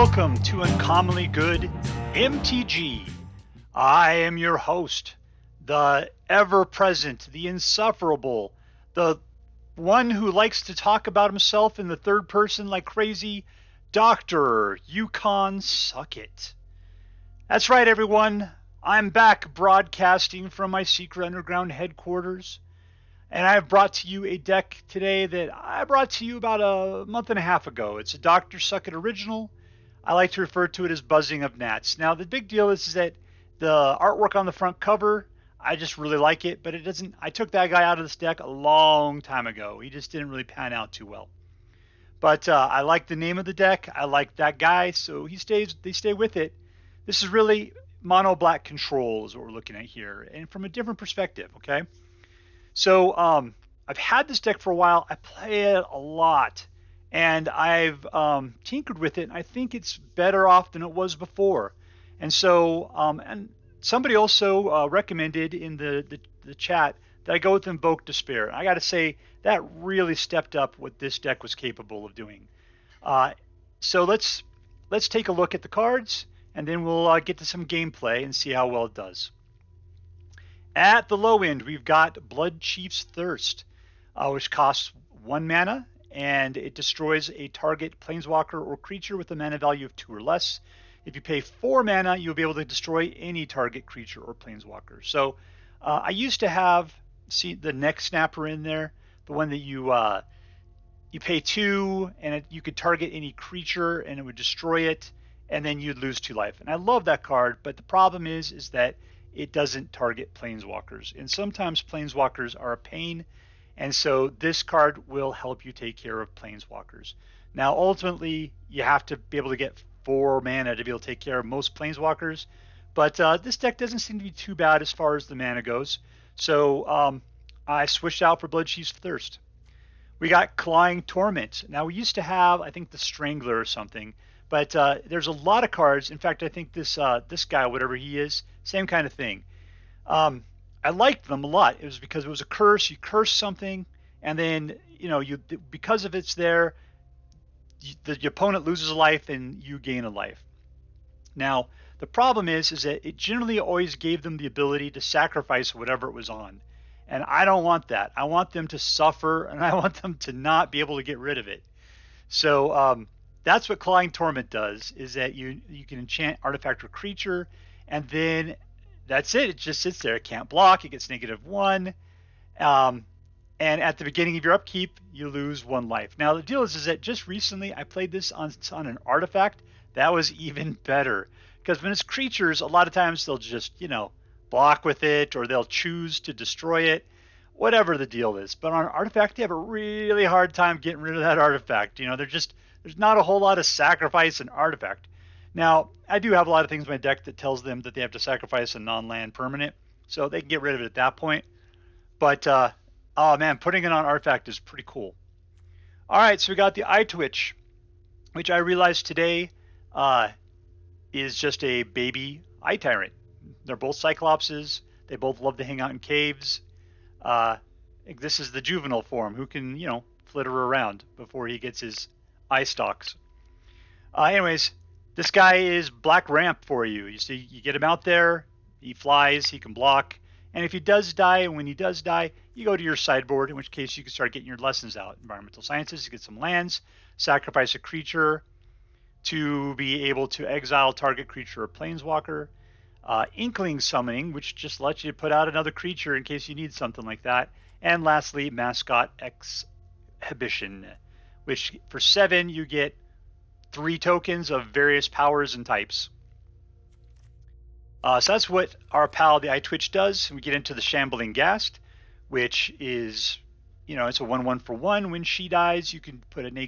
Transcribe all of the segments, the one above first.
Welcome to Uncommonly Good MTG. I am your host, the ever-present, the insufferable, the one who likes to talk about himself in the third person like crazy, Dr. Yukon SuckIt. That's right, everyone. I'm back broadcasting from my secret underground headquarters, and I've brought to you a deck today that I brought to you about a month and a half ago. It's a Dr. SuckIt original. I like to refer to it as Buzzing of Gnats. Now, the big deal is that the artwork on the front cover, I just really like it, but it doesn't. I took that guy out of this deck a long time ago. He just didn't really pan out too well. But I like the name of the deck. I like that guy, so they stay with it. This is really mono black control is what we're looking at here, and from a different perspective, okay? So I've had this deck for a while. I play it a lot, and I've tinkered with it. And I think it's better off than it was before. And so, and somebody also recommended in the chat that I go with Invoke Despair. I got to say that really stepped up what this deck was capable of doing. So let's take a look at the cards, and then we'll get to some gameplay and see how well it does. At the low end, we've got Bloodchief's Thirst, which costs 1 mana, and it destroys a target planeswalker or creature with a mana value of 2 or less. If you pay 4 mana, you'll be able to destroy any target creature or planeswalker. So I used to have the Neck Snapper in there, the one that you pay 2, and you could target any creature, and it would destroy it, and then you'd lose 2 life. And I love that card, but the problem is that it doesn't target planeswalkers, and sometimes planeswalkers are a pain, and so this card will help you take care of planeswalkers. Now, ultimately, you have to be able to get 4 mana to be able to take care of most planeswalkers, but this deck doesn't seem to be too bad as far as the mana goes, so I switched out for Bloodchief's Thirst. We got Clawing Torment. Now, we used to have, I think, the Strangler or something, but there's a lot of cards. In fact, I think this guy, whatever he is, same kind of thing. I liked them a lot. It was because it was a curse. You curse something, and then because of it's there, the opponent loses a life and you gain a life. Now, the problem is that it generally always gave them the ability to sacrifice whatever it was on, and I don't want that. I want them to suffer, and I want them to not be able to get rid of it. So that's what Clawing Torment does, is that you can enchant artifact or creature, and then that's it. It just sits there. It can't block. It gets -1. And at the beginning of your upkeep, you lose 1 life. Now, the deal is that just recently I played this on an artifact. That was even better. Because when it's creatures, a lot of times they'll just, block with it, or they'll choose to destroy it, whatever the deal is. But on an artifact, you have a really hard time getting rid of that artifact. There's not a whole lot of sacrifice in artifact. Now, I do have a lot of things in my deck that tells them that they have to sacrifice a non-land permanent, so they can get rid of it at that point. But, oh man, putting it on artifact is pretty cool. All right, so we got the Eyetwitch, which I realized today is just a baby Eye Tyrant. They're both Cyclopses. They both love to hang out in caves. This is the juvenile form, who can, flitter around before he gets his eye stalks. Anyways, this guy is black ramp for you. You see, you get him out there, he flies, he can block, and if he does die, and when he does die, you go to your sideboard, in which case you can start getting your lessons out. Environmental Sciences, you get some lands, sacrifice a creature to be able to exile target creature or planeswalker. Inkling Summoning, which just lets you put out another creature in case you need something like that. And lastly, Mascot Exhibition, which for 7 you get 3 tokens of various powers and types. So that's what our pal the Eyetwitch does. We get into the Shambling Ghast, which is, it's a 1/1 for 1. When she dies, you can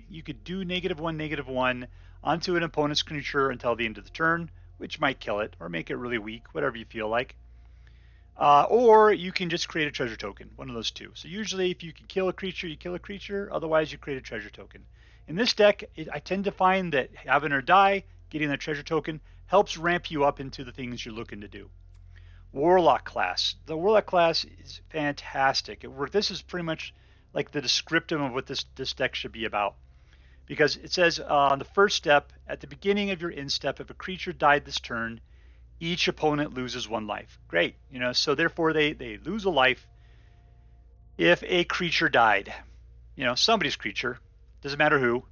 you could do -1/-1 onto an opponent's creature until the end of the turn, which might kill it or make it really weak, whatever you feel like. Or you can just create a treasure token, one of those two. So usually if you can kill a creature, you kill a creature. Otherwise, you create a treasure token. In this deck, I tend to find that having her die, getting that treasure token, helps ramp you up into the things you're looking to do. Warlock Class. The Warlock Class is fantastic. This is pretty much like the descriptive of what this deck should be about. because it says on the first step, at the beginning of your end step, if a creature died this turn, each opponent loses 1 life. Great, so therefore they lose a life if a creature died. Somebody's creature, doesn't matter who,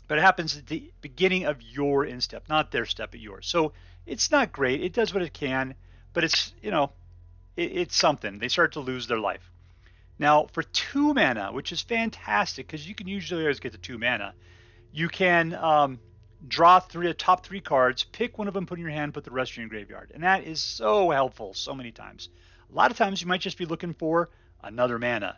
but it happens at the beginning of your end step, not their step, but yours. So it's not great. It does what it can, but it's, it's something. They start to lose their life. Now, for 2 mana, which is fantastic because you can usually always get to 2 mana, you can draw the top 3 cards, pick one of them, put in your hand, put the rest in your graveyard. And that is so helpful so many times. A lot of times you might just be looking for another mana.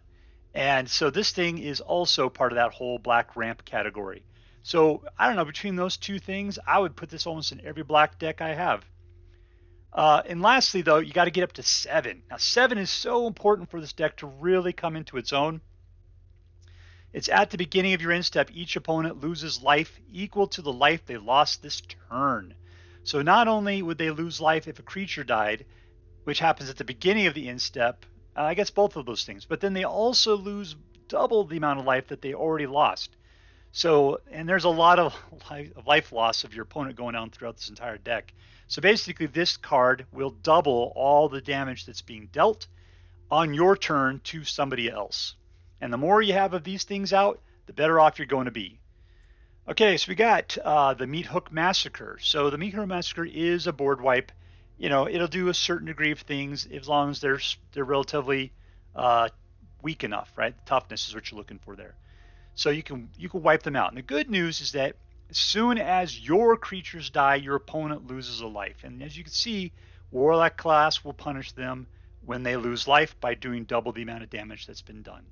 And so this thing is also part of that whole black ramp category. So I don't know, between those 2 things, I would put this almost in every black deck I have. And lastly, though, you got to get up to 7. Now, 7 is so important for this deck to really come into its own. It's at the beginning of your end step. Each opponent loses life equal to the life they lost this turn. So not only would they lose life if a creature died, which happens at the beginning of the end step, I guess both of those things, but then they also lose double the amount of life that they already lost. So, and there's a lot of life loss of your opponent going on throughout this entire deck. So basically this card will double all the damage that's being dealt on your turn to somebody else. And the more you have of these things out, the better off you're going to be. Okay, so we got the Meathook Massacre. So the Meathook Massacre is a board wipe. It'll do a certain degree of things as long as they're relatively weak enough, right? Toughness is what you're looking for there. So you can wipe them out. And the good news is that as soon as your creatures die, your opponent loses a life. And as you can see, Warlock Class will punish them when they lose life by doing double the amount of damage that's been done.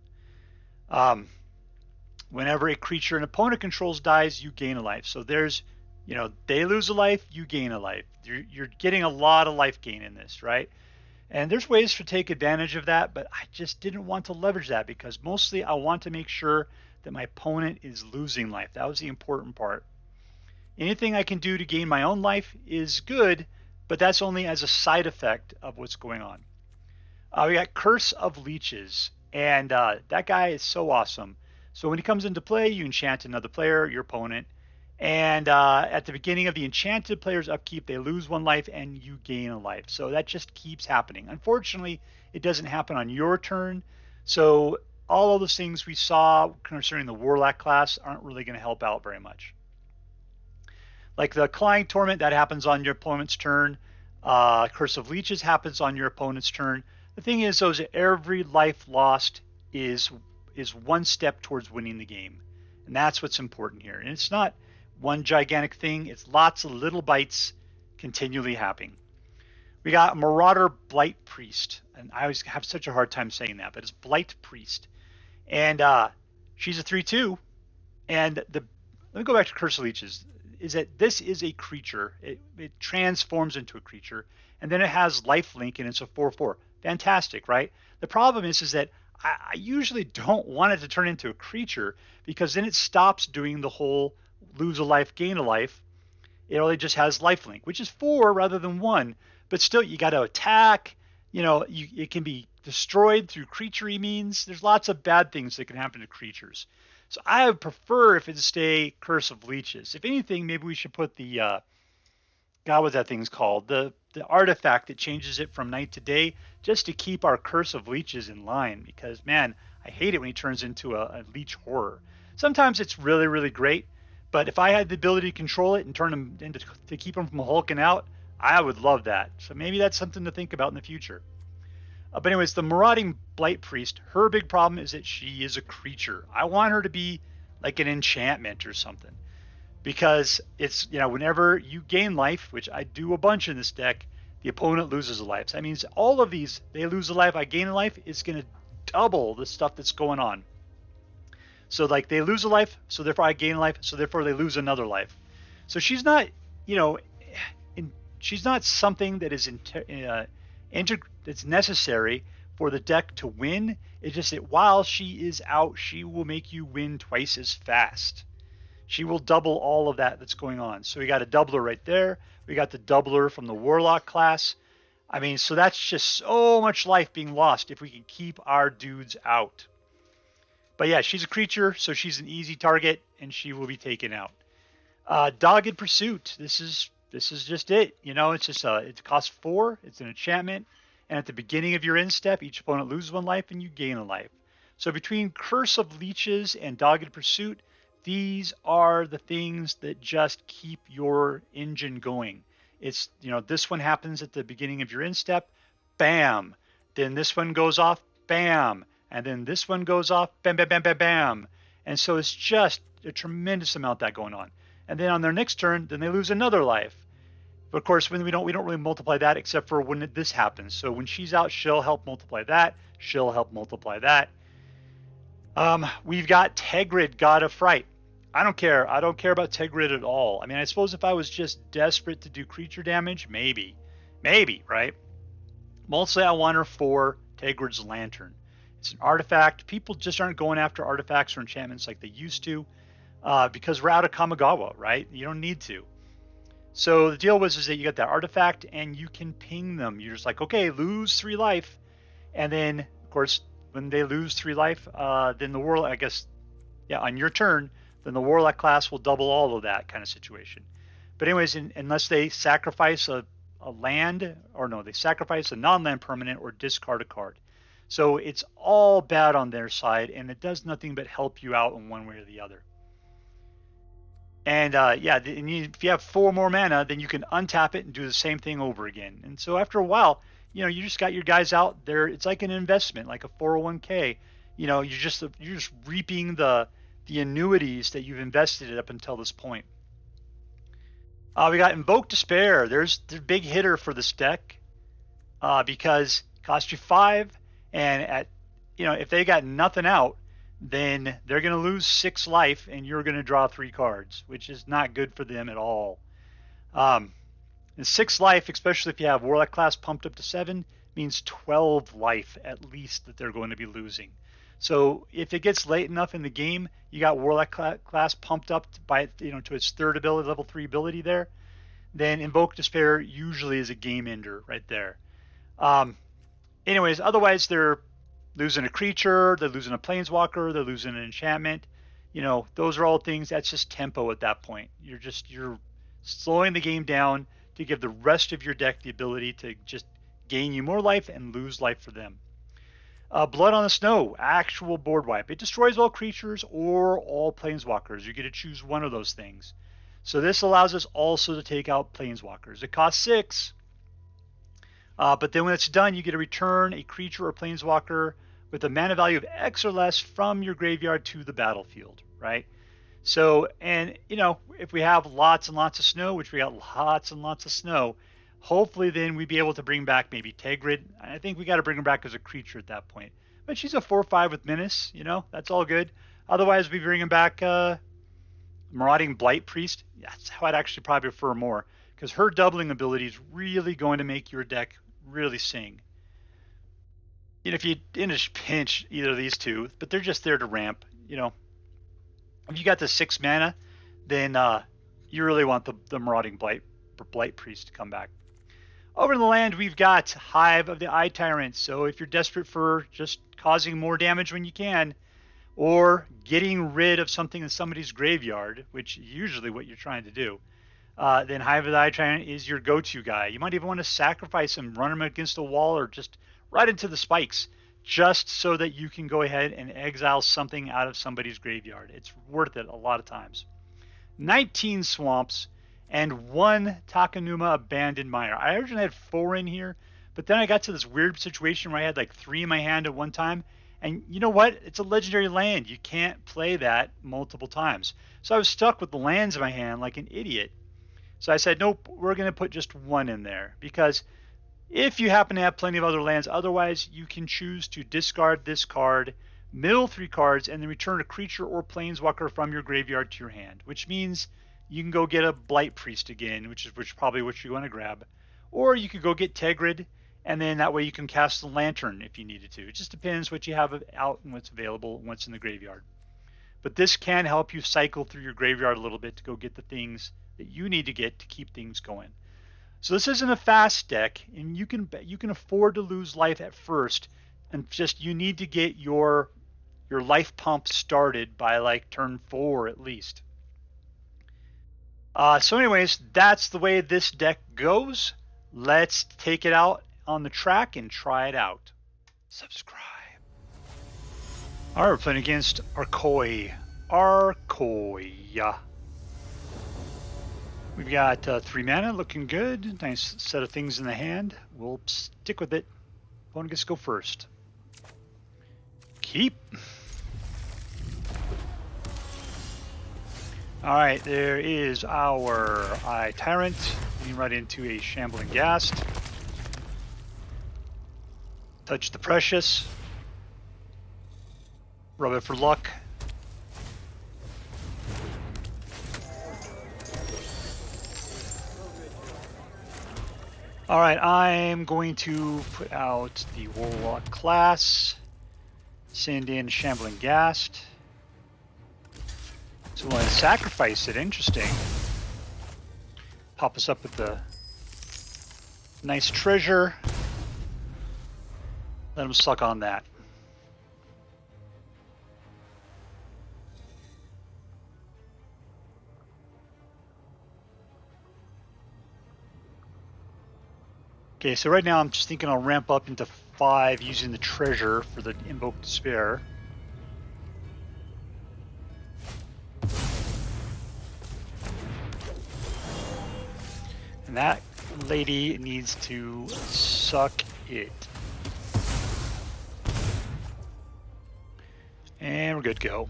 Whenever a creature an opponent controls dies, you gain a life. So there's, they lose a life, you gain a life. You're getting a lot of life gain in this, right? And there's ways to take advantage of that, but I just didn't want to leverage that because mostly I want to make sure that my opponent is losing life. That was the important part. Anything I can do to gain my own life is good, but that's only as a side effect of what's going on. We got Curse of Leeches, and that guy is so awesome. So when he comes into play, you enchant another player, your opponent, and at the beginning of the enchanted player's upkeep, they lose 1 life and you gain a life. So that just keeps happening. Unfortunately, it doesn't happen on your turn. So all of those things we saw concerning the Warlock class aren't really going to help out very much. Like the Clawing Torment, that happens on your opponent's turn. Curse of Leeches happens on your opponent's turn. The thing is, though, is that every life lost is 1 step towards winning the game. And that's what's important here. And it's not one gigantic thing. It's lots of little bites continually happening. We got Marauder Blight-Priest. And I always have such a hard time saying that, but it's Blight-Priest. And she's a 3/2. And let me go back to Curse of Leeches. Is that this is a creature. It transforms into a creature. And then it has lifelink, and it's a 4/4. Fantastic, right? The problem is that I usually don't want it to turn into a creature because then it stops doing the whole lose a life, gain a life. It only just has lifelink, which is 4 rather than 1. But still, you got to attack. It can be destroyed through creature-y means. There's lots of bad things that can happen to creatures. So I would prefer if it stay Curse of Leeches. If anything, maybe we should put the what's that thing's called? The artifact that changes it from night to day, just to keep our Curse of Leeches in line. Because man, I hate it when he turns into a leech horror. Sometimes it's really, really great, but if I had the ability to control it and turn him into to keep him from hulking out, I would love that. So maybe that's something to think about in the future. But anyways, the Marauding Blight-Priest, her big problem is that she is a creature. I want her to be like an enchantment or something. Because it's, whenever you gain life, which I do a bunch in this deck, the opponent loses a life. So that means all of these, they lose a life, I gain a life, it's going to double the stuff that's going on. So like they lose a life, so therefore I gain a life, so therefore they lose another life. So she's not, she's not something that is that's necessary for the deck to win. It's just that while she is out, she will make you win twice as fast. She will double all of that's going on. So we got a doubler right there. We got the doubler from the Warlock class. I mean, so that's just so much life being lost if we can keep our dudes out. But yeah, she's a creature, so she's an easy target, and she will be taken out. Dogged Pursuit. This is just it. You know, it's just it costs 4. It's an enchantment, and at the beginning of your end step, each opponent loses 1 life and you gain a life. So between Curse of Leeches and Dogged Pursuit, these are the things that just keep your engine going. It's, you know, this one happens at the beginning of your end step, bam. Then this one goes off, bam. And then this one goes off, bam, bam, bam, bam, bam. And so it's just a tremendous amount of that going on. And then on their next turn, then they lose another life. But of course, when we don't really multiply that except for when this happens. So when she's out, she'll help multiply that. She'll help multiply that. We've got Tergrid, God of Fright. I don't care. I don't care about Tergrid at all. I mean, I suppose if I was just desperate to do creature damage, maybe, right? Mostly I want her for Tergrid's Lantern. It's an artifact. People just aren't going after artifacts or enchantments like they used to because we're out of Kamigawa, right? You don't need to. So the deal is that you got that artifact and you can ping them. You're just like, okay, lose 3 life. And then, of course, when they lose 3 life, then the Warlock, I guess, yeah, on your turn, then the Warlock class will double all of that kind of situation. But anyways, unless they sacrifice a land, or no, they sacrifice a non-land permanent or discard a card. So it's all bad on their side, and it does nothing but help you out in one way or the other. And yeah, if you have 4 more mana, then you can untap it and do the same thing over again. And so after a while, you know, you just got your guys out there. It's like an investment, like a 401k. You know, you're just reaping the annuities that you've invested up until this point. We got Invoke Despair. There's the big hitter for this deck because it costs you 5, and at, you know, if they got nothing out, then they're going to lose 6 life and you're going to draw 3 cards, which is not good for them at all. And 6 life, especially if you have Warlock class pumped up to 7, means 12 life at least that they're going to be losing. So if it gets late enough in the game, you got Warlock class pumped up by, you know, to its 3rd ability, level 3 ability there, then Invoke Despair usually is a game ender right there. Anyways, otherwise they're losing a creature, they're losing a planeswalker, they're losing an enchantment. You know, those are all things, that's just tempo at that point. You're slowing the game down to give the rest of your deck the ability to just gain you more life and lose life for them. Blood on the Snow, actual board wipe. It destroys all creatures or all planeswalkers. You get to choose one of those things. So this allows us also to take out planeswalkers. It costs 6. But then when it's done, you get to return a creature or planeswalker with a mana value of X or less from your graveyard to the battlefield, right? So, and, you know, if we have lots and lots of snow, which we got lots and lots of snow, hopefully then we'd be able to bring back maybe Tergrid. I think we got to bring her back as a creature at that point. But she's a 4/5 with Menace, you know, that's all good. Otherwise, we bring him back Marauding Blight-Priest. Yeah, that's how I'd actually probably prefer more, because her doubling ability is really going to make your deck really sing. You know, if you in a pinch either of these two, but they're just there to ramp, you know. If you got the 6 mana, then you really want the Marauding Blight-Priest to come back. Over in the land, we've got Hive of the Eye Tyrant. So if you're desperate for just causing more damage when you can, or getting rid of something in somebody's graveyard, which is usually what you're trying to do, then Hive of the Eye Tyrant is your go-to guy. You might even want to sacrifice him, run him against a wall, or just right into the spikes, just so that you can go ahead and exile something out of somebody's graveyard. It's worth it a lot of times. 19 swamps and 1 Takenuma Abandoned Mire. I originally had 4 in here, but then I got to this weird situation where I had like 3 in my hand at one time. And you know what? It's a legendary land. You can't play that multiple times. So I was stuck with the lands in my hand like an idiot. So I said, nope, we're going to put just 1 in there, because if you happen to have plenty of other lands, otherwise you can choose to discard this card, mill 3 cards, and then return a creature or planeswalker from your graveyard to your hand, which means you can go get a Blight-Priest again, which is probably what you want to grab. Or you could go get Tergrid, and then that way you can cast the Lantern if you needed to. It just depends what you have out and what's available and what's in the graveyard. But this can help you cycle through your graveyard a little bit to go get the things that you need to get to keep things going. So this isn't a fast deck, and you can afford to lose life at first, and just you need to get your your life pump started by like turn 4 at least. So anyways, that's the way this deck goes. Let's take it out on the track and try it out. Subscribe. Alright, we're playing against Arkoi. We've got 3 mana, looking good. Nice set of things in the hand. We'll stick with it. Opponent gets to go first. Keep. Alright, there is our Eye Tyrant. Leading right into a Shambling Ghast. Touch the Precious. Rub it for luck. Alright, I'm going to put out the Warlock Class. Send in Shambling Ghast. So we'll sacrifice it, interesting. Pop us up with the nice treasure. Let him suck on that. Okay, so right now I'm just thinking I'll ramp up into 5 using the treasure for the Invoke Despair. And that lady needs to suck it. And we're good to go.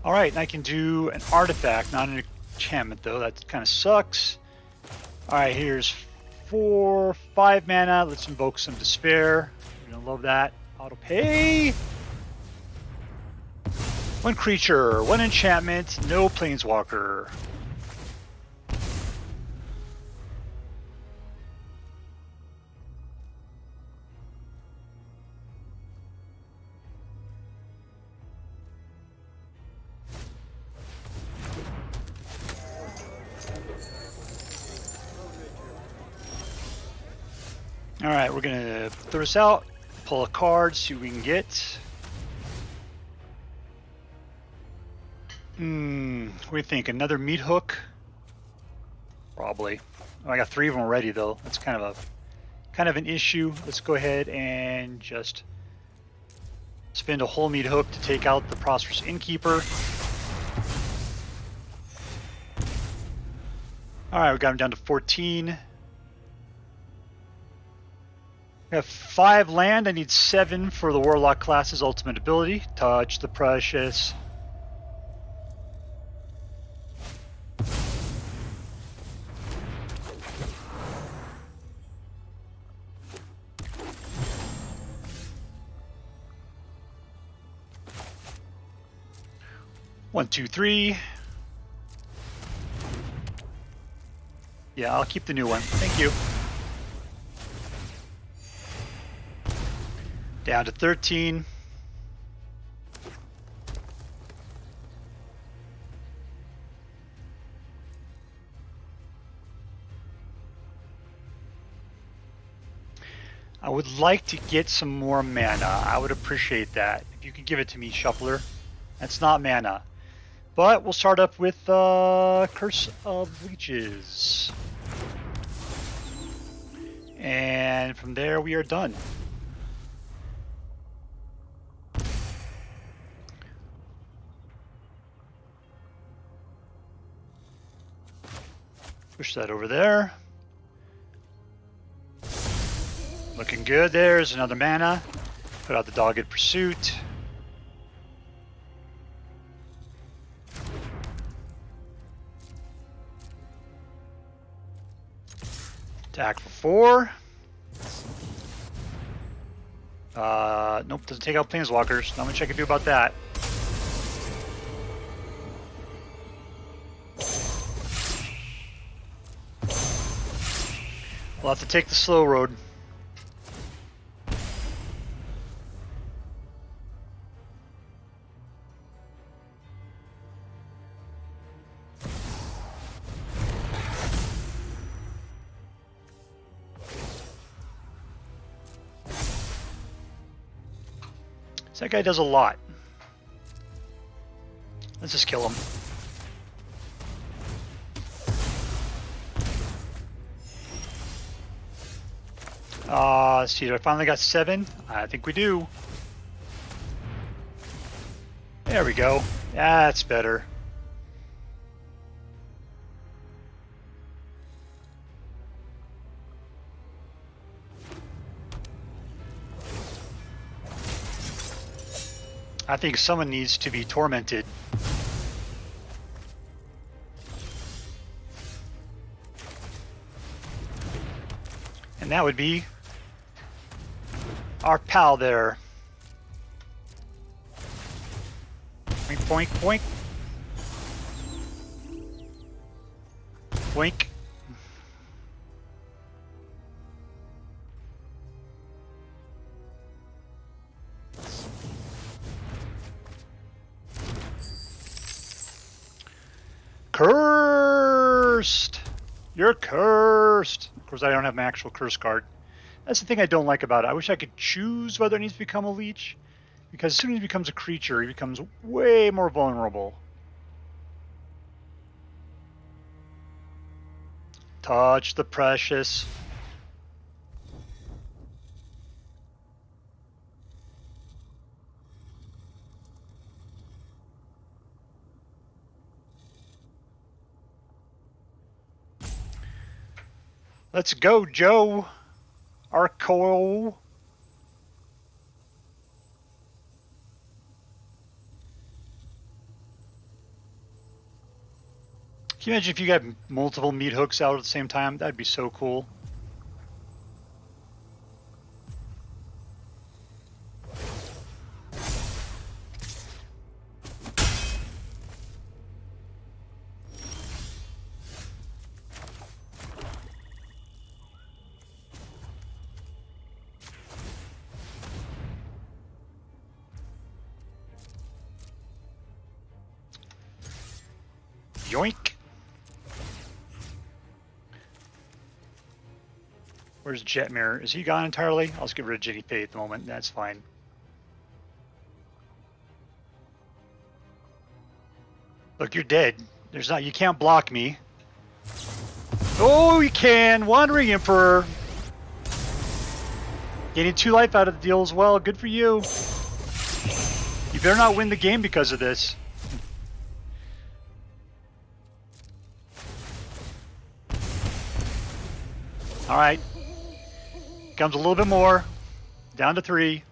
Alright, and I can do an artifact, not an enchantment though, that kind of sucks. Alright, here's 5 mana, let's invoke some despair. You're gonna love that. Auto pay! 1 creature, 1 enchantment, no planeswalker. Alright, we're gonna throw this out, pull a card, see what we can get. What do you think? Another Meathook? Probably. Oh, I got 3 of them already though. That's kind of an issue. Let's go ahead and just spend a whole Meathook to take out the Prosperous Innkeeper. Alright, we got him down to 14. I have 5 land. I need 7 for the Warlock Class's ultimate ability. Touch the Precious. One, two, three. Yeah, I'll keep the new one. Thank you. Down to 13. I would like to get some more mana. I would appreciate that. If you could give it to me, Shuffler. That's not mana. But we'll start up with Curse of Leeches. And from there we are done. Push that over there. Looking good. There's another mana. Put out the Dogged Pursuit. Attack for 4. Nope, doesn't take out Planeswalkers. Not much I can do about that. We'll have to take the slow road. So that guy does a lot. Let's just kill him. Let's see, do I finally got 7? I think we do. There we go. That's better. I think someone needs to be tormented. And that would be our pal there. Boink, boink, boink. Boink. Cursed! You're cursed! Of course, I don't have my actual curse card. That's the thing I don't like about it. I wish I could choose whether it needs to become a leech. Because as soon as he becomes a creature, he becomes way more vulnerable. Touch the precious. Let's go, Joe. Arkoi. Can you imagine if you got multiple meat hooks out at the same time? That'd be so cool. Yoink. Where's Jetmir? Is he gone entirely? I'll just get rid of Jenny Faye at the moment. That's fine. Look, you're dead. There's not. You can't block me. Oh, you can. Wandering Emperor. Gaining 2 life out of the deal as well. Good for you. You better not win the game because of this. All right. Comes a little bit more. Down to 3.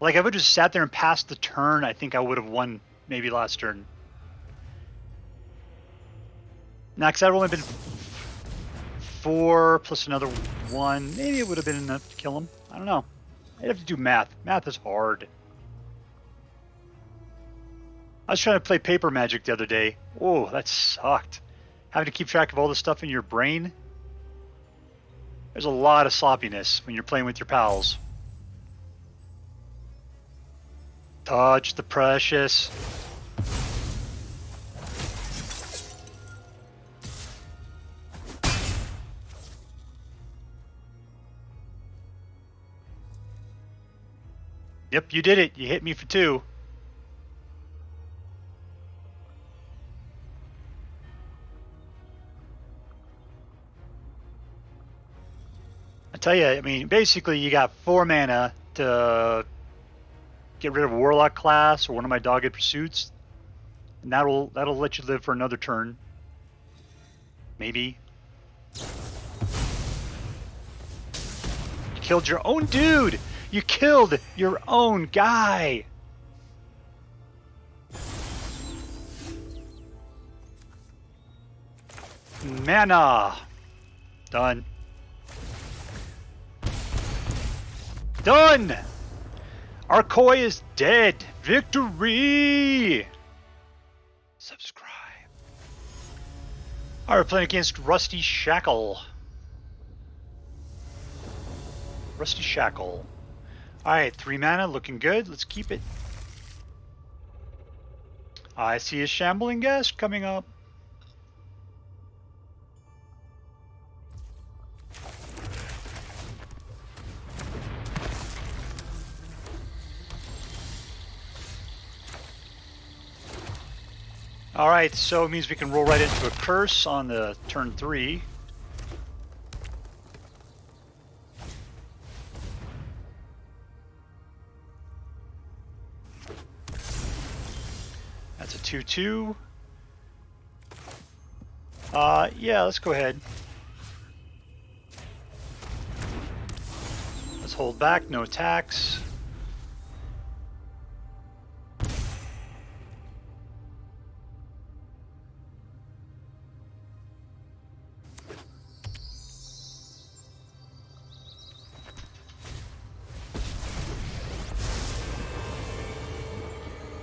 Like, I would have just sat there and passed the turn. I think I would have won maybe last turn. Now, because that would have only been 4 plus another 1. Maybe it would have been enough to kill him. I don't know. I'd have to do math. Math is hard. I was trying to play paper magic the other day. Oh, that sucked. Having to keep track of all the stuff in your brain. There's a lot of sloppiness when you're playing with your pals. Touch the precious. Yep, you did it. You hit me for 2. I tell you, I mean, basically you got 4 mana to get rid of Warlock Class or one of my Dogged Pursuits, and that'll let you live for another turn. Maybe. You killed your own dude! You killed your own guy! Mana! Done. Done! Arkoi is dead! Victory! Subscribe. Alright, we're playing against Rusty Shackle. Rusty Shackle. Alright, 3 mana, looking good. Let's keep it. I see a Shambling Ghast coming up. Alright, so it means we can roll right into a curse on the turn 3. That's a 2/2. Yeah, let's go ahead. Let's hold back, no attacks.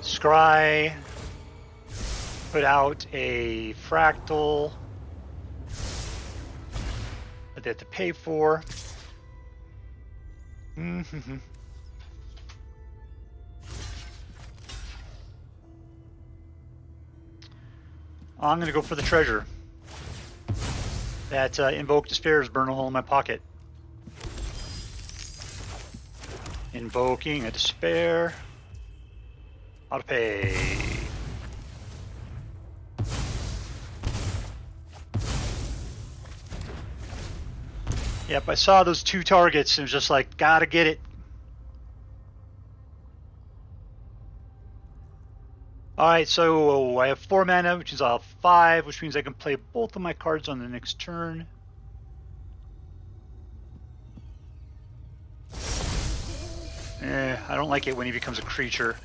Scry, put out a fractal that they have to pay for. I'm going to go for the treasure. That Invoke Despair has burned a hole in my pocket. Invoking a Despair. Auto pay. Yep, I saw those 2 targets and was just like, gotta get it. Alright, so I have 4 mana, which is I'll have 5, which means I can play both of my cards on the next turn. I don't like it when he becomes a creature.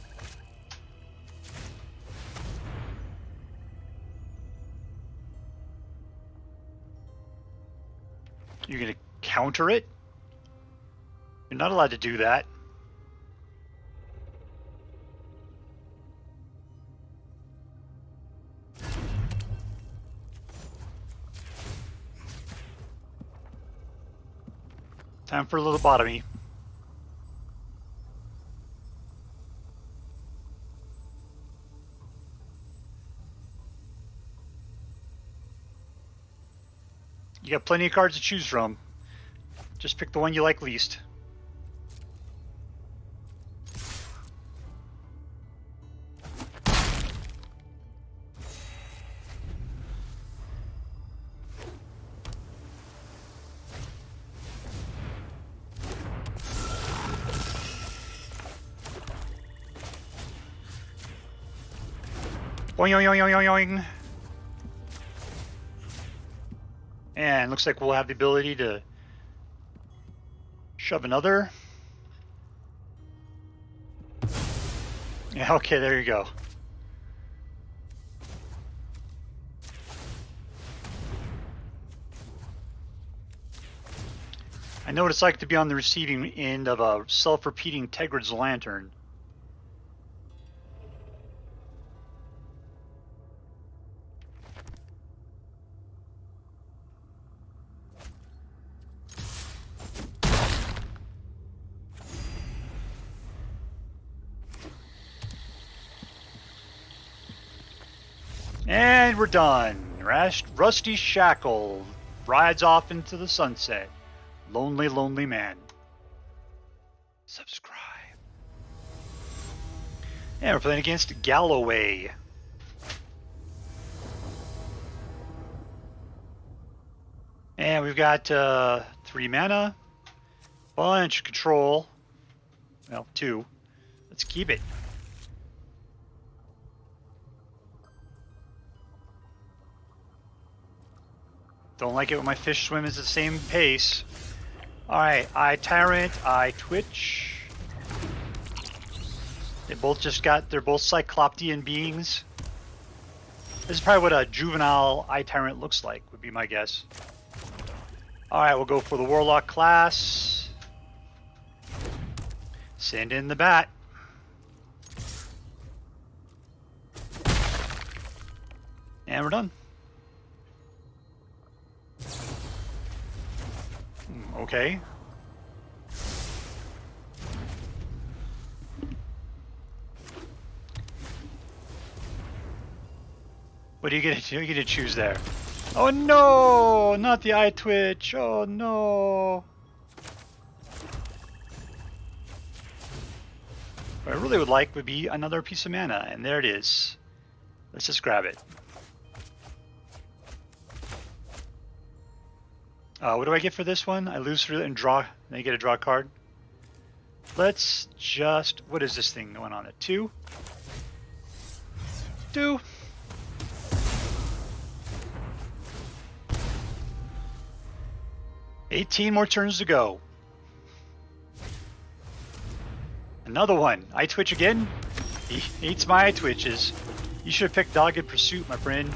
You're gonna counter it? You're not allowed to do that. Time for a little lobotomy. You got plenty of cards to choose from. Just pick the one you like least. Boing, yoing, yoing, yoing, yoing. And looks like we'll have the ability to shove another. Yeah, okay, there you go. I know what it's like to be on the receiving end of a self-repeating Tergrid's Lantern. And we're done. Rusty Shackle rides off into the sunset. Lonely, lonely man. Subscribe. And we're playing against Galloway. And we've got 3 mana, bunch of control. Well, 2. Let's keep it. Don't like it when my fish swim is the same pace. Alright, Eye Tyrant, Eyetwitch. They're both Cycloptean beings. This is probably what a juvenile Eye Tyrant looks like, would be my guess. Alright, we'll go for the Warlock Class. Send in the bat. And we're done. Okay. What are you gonna choose there? Oh no! Not the Eyetwitch! Oh no! What I really would like would be another piece of mana, and there it is. Let's just grab it. What do I get for this one? I lose through it and draw. Then you get a draw card. Let's just... What is this thing going on at 2? 2. $18 more turns to go. Another one. Eyetwitch again? He eats my Eyetwitches. You should have picked Dogged Pursuit, my friend.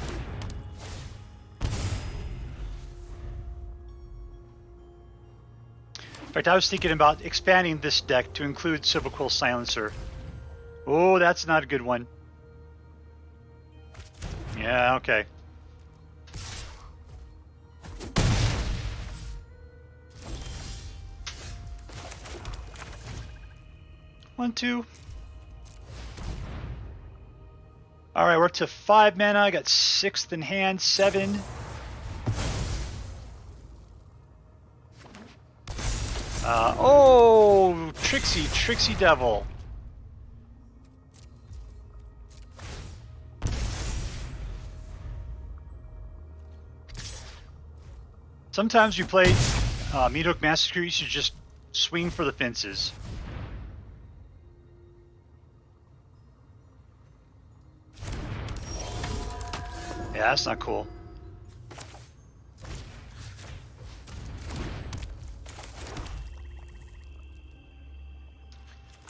In fact, I was thinking about expanding this deck to include Silverquill Silencer. Oh, that's not a good one. Yeah, okay. One, two. Alright, we're up to 5 mana. I got 6th in hand, 7. Oh, Trixie Devil. Sometimes you play Meathook Massacre, you should just swing for the fences. Yeah, that's not cool.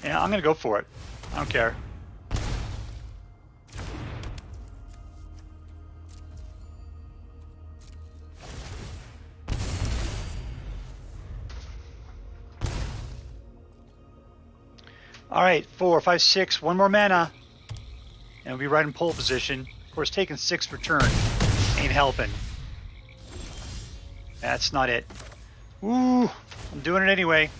Yeah, I'm gonna go for it. I don't care. Alright, 4, 5, 6, 1 more mana. And we'll be right in pole position. Of course, taking 6 per turn ain't helping. That's not it. Ooh, I'm doing it anyway.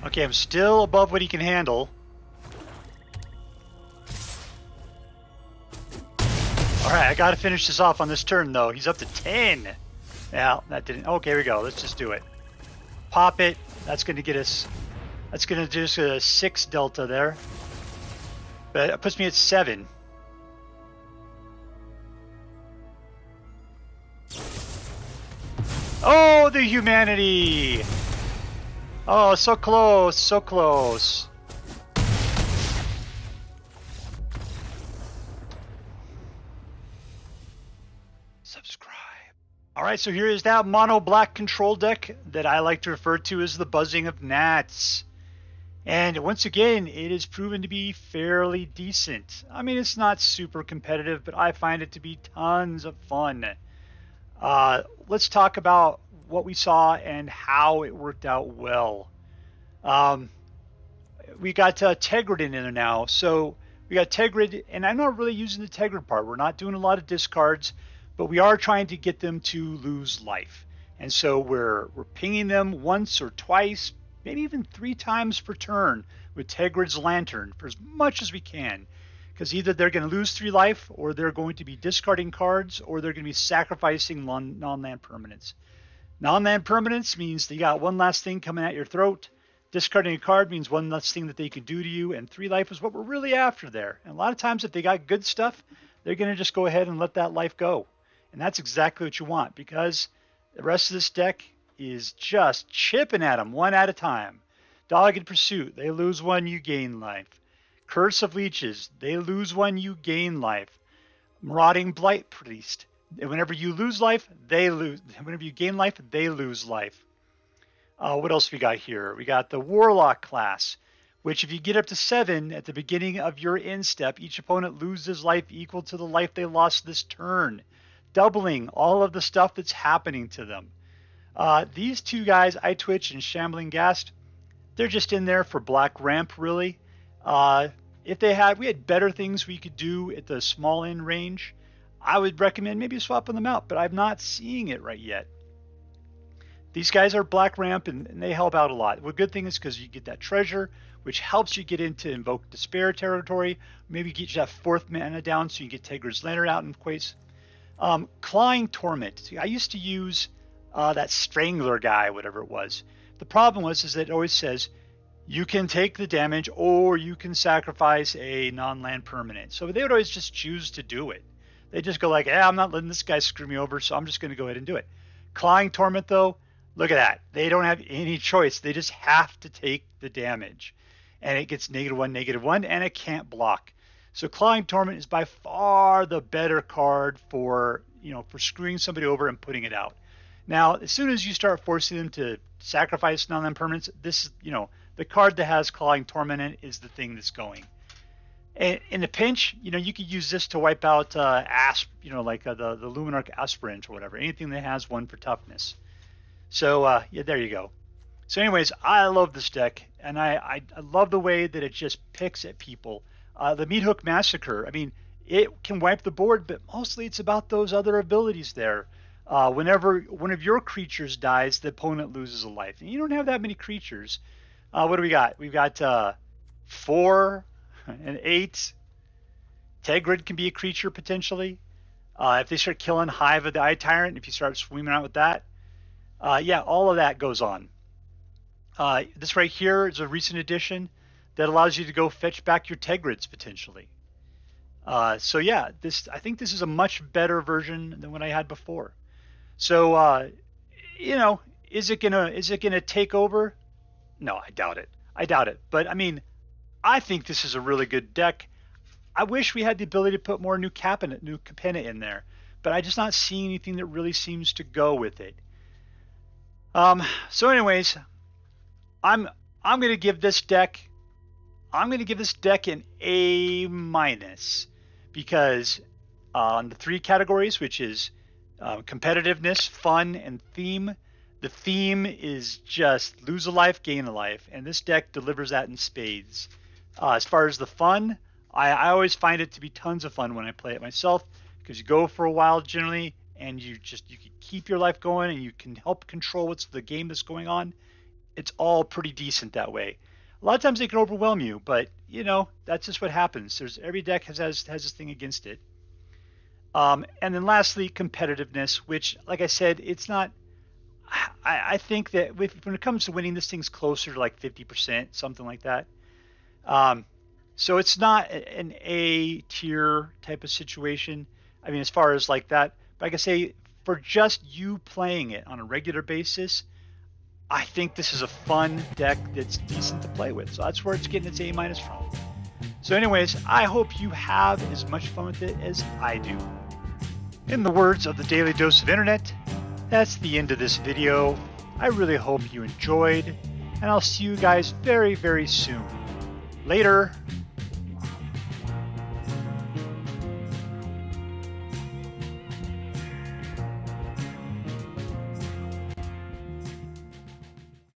Okay, I'm still above what he can handle. Alright, I gotta finish this off on this turn though. He's up to 10. Yeah, that didn't... Okay, here we go. Let's just do it. Pop it. That's gonna get us... That's gonna do us a 6 delta there. But it puts me at 7. Oh, the humanity! Oh, so close, so close. Subscribe. Alright, so here is that mono black control deck that I like to refer to as the buzzing of gnats. And once again, it is proven to be fairly decent. I mean, it's not super competitive, but I find it to be tons of fun. Let's talk about what we saw and how it worked out well. We got Tergrid in there now. So we got Tergrid, and I'm not really using the Tergrid part. We're not doing a lot of discards, but we are trying to get them to lose life. And so we're pinging them once or twice, maybe even 3 times per turn with Tergrid's Lantern for as much as we can. Because either they're going to lose 3 life, or they're going to be discarding cards, or they're going to be sacrificing non-land permanents. Non-land permanents means they got one last thing coming at your throat. Discarding a card means one less thing that they can do to you, and 3 life is what we're really after there. And a lot of times if they got good stuff, they're going to just go ahead and let that life go. And that's exactly what you want, because the rest of this deck is just chipping at them one at a time. Dogged Pursuit, they lose 1, you gain life. Curse of Leeches, they lose 1, you gain life. Marauding Blight-Priest, whenever you lose life, they lose. Whenever you gain life, they lose life. What else we got here? We got the Warlock Class, which if you get up to 7 at the beginning of your end step, each opponent loses life equal to the life they lost this turn, doubling all of the stuff that's happening to them. These 2 guys, Eyetwitch and Shambling Ghast, they're just in there for black ramp, really. If we had better things we could do at the small end range, I would recommend maybe swapping them out, but I'm not seeing it right yet. These guys are black ramp, and they help out a lot. The good thing is because you get that treasure, which helps you get into Invoke Despair territory. Maybe get you that 4th mana down so you can get Tergrid's Lantern out in place. Clawing Torment. See, I used to use that Strangler guy, whatever it was. The problem was is that it always says you can take the damage or you can sacrifice a non-land permanent. So they would always just choose to do it. They just go like, I'm not letting this guy screw me over, so I'm just going to go ahead and do it. Clawing Torment, though, look at that. They don't have any choice. They just have to take the damage. And it gets -1, -1, and it can't block. So Clawing Torment is by far the better card for, for screwing somebody over and putting it out. Now, as soon as you start forcing them to sacrifice non-land permanents, this is, the card that has Clawing Torment in it is the thing that's going. And in a pinch, you could use this to wipe out Asp, like the Luminarch Aspirant or whatever, anything that has 1 for toughness. So, yeah, there you go. So anyways, I love this deck, and I love the way that it just picks at people. The Meathook Massacre, I mean, it can wipe the board, but mostly it's about those other abilities there. Whenever one of your creatures dies, the opponent loses a life. And you don't have that many creatures. What do we got? We've got 4 and 8. Tergrid can be a creature potentially. If they start killing Hive of the Eye Tyrant, if you start swimming out with that, yeah, all of that goes on. This right here is a recent addition that allows you to go fetch back your Tergrids potentially. So yeah, I think this is a much better version than what I had before. So is it gonna take over? No, I doubt it. But I mean, I think this is a really good deck. I wish we had the ability to put more new Capenna in there, but I just not seeing anything that really seems to go with it. So anyways, I'm gonna give this deck an A-, because on the 3 categories, which is competitiveness, fun, and theme, the theme is just lose a life, gain a life, and this deck delivers that in spades. As far as the fun, I always find it to be tons of fun when I play it myself, because you go for a while generally, and you can keep your life going, and you can help control what's the game that's going on. It's all pretty decent that way. A lot of times they can overwhelm you, but that's just what happens. Every deck has this thing against it. And then lastly, competitiveness, which, like I said, it's not. I think that when it comes to winning, this thing's closer to like 50%, something like that. So it's not an A tier type of situation. I mean, as far as like that, but like I say, for just you playing it on a regular basis, I think this is a fun deck that's decent to play with. So that's where it's getting its A- from. So anyways, I hope you have as much fun with it as I do. In the words of the Daily Dose of Internet, that's the end of this video. I really hope you enjoyed, and I'll see you guys very, very soon. Later.